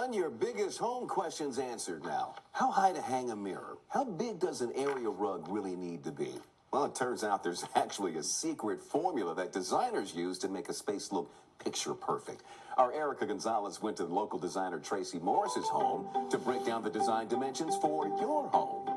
done your biggest home questions answered now. How high to hang a mirror? How big does an area rug really need to be? Well, it turns out there's actually a secret formula that designers use to make a space look picture perfect. Our Erika Gonzalez went to the local designer Tracy Morris's home to break down the design dimensions for your home.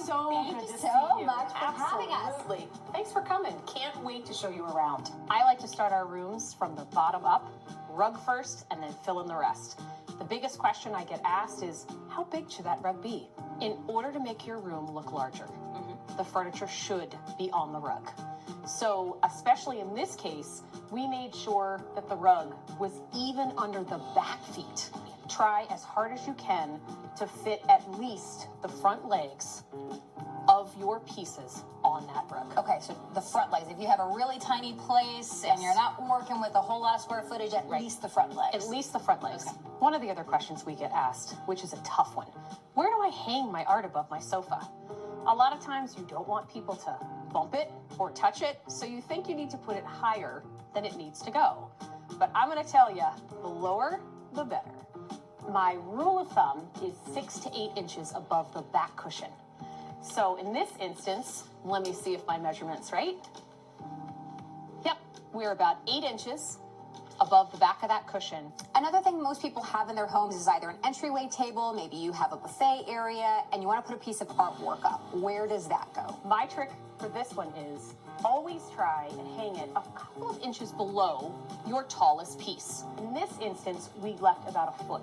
Thank you so much for having us. Absolutely. Thanks for coming. Can't wait to show you around. I like to start our rooms from the bottom up, rug first, and then fill in the rest. The biggest question I get asked is, how big should that rug be? In order to make your room look larger, the furniture should be on the rug. So, especially in this case, we made sure that the rug was even under the back feet. Try as hard as you can to fit at least the front legs of your pieces on that rug. Okay, so the front legs. If you have a really tiny place and you're not working with a whole lot of square footage, at least the front legs. At least the front legs. Okay. One of the other questions we get asked, which is a tough one, where do I hang my art above my sofa? A lot of times you don't want people to bump it or touch it, so you think you need to put it higher than it needs to go. But I'm going to tell you, the lower, the better. My rule of thumb is 6 to 8 inches above the back cushion. So in this instance, let me see if my measurement's right. Yep, we're about 8 inches above the back of that cushion. Another thing most people have in their homes is either an entryway table, maybe you have a buffet area, and you want to put a piece of artwork up. Where does that go? My trick for this one is always try and hang it a couple of inches below your tallest piece. In this instance, we left about a foot.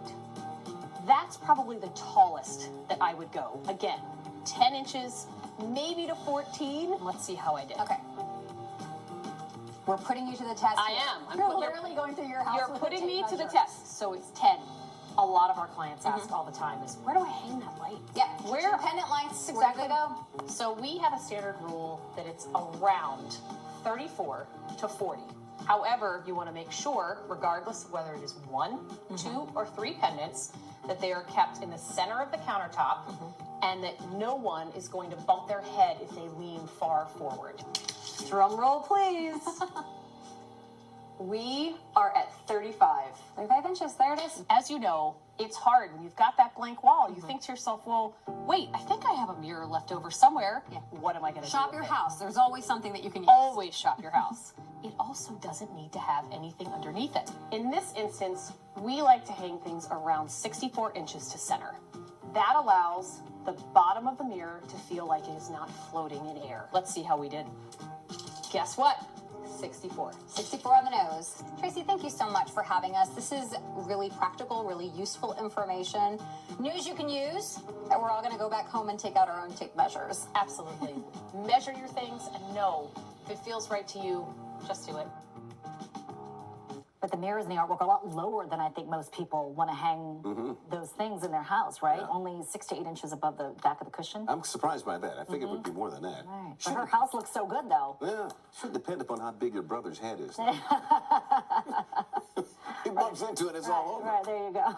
That's probably the tallest that I would go. Again, 10 inches, maybe to 14. Let's see how I did. Okay. We're putting you to the test. I am. You're literally going through your house. You're with putting a me tape to the measure. test. So it's 10. A lot of our clients ask all the time is, where do I hang that light? Yeah, Where? pendant lights, Exactly. where do they go? So we have a standard rule that it's around 34 to 40. However, you want to make sure, regardless of whether it is 1, 2, or 3 pendants, that they are kept in the center of the countertop and that no one is going to bump their head if they lean far forward. Drum roll, please. We are at 35. 35 inches, there it is. As you know, it's hard when you've got that blank wall. You think to yourself, well, wait, I think I have a mirror left over somewhere. Yeah. What am I going to do? Shop with your it? house. There's always something that you can use. Always shop your house. It also doesn't need to have anything underneath it. In this instance, we like to hang things around 64 inches to center. That allows the bottom of the mirror to feel like it is not floating in air. Let's see how we did. Guess what? 64. 64 on the nose. Tracy, thank you so much for having us. This is really practical, really useful information. News you can use, that we're all going to go back home and take out our own tape measures. Absolutely. Measure your things and know if it feels right to you, just do it. But the mirrors and the artwork are a lot lower than I think most people want to hang those things in their house, right? Yeah. Only 6 to 8 inches above the back of the cushion. I'm surprised by that. I think it would be more than that. Right. But her house looks so good, though. Yeah, should depend upon how big your brother's head is. He bumps into it, it's all over. Right, there you go.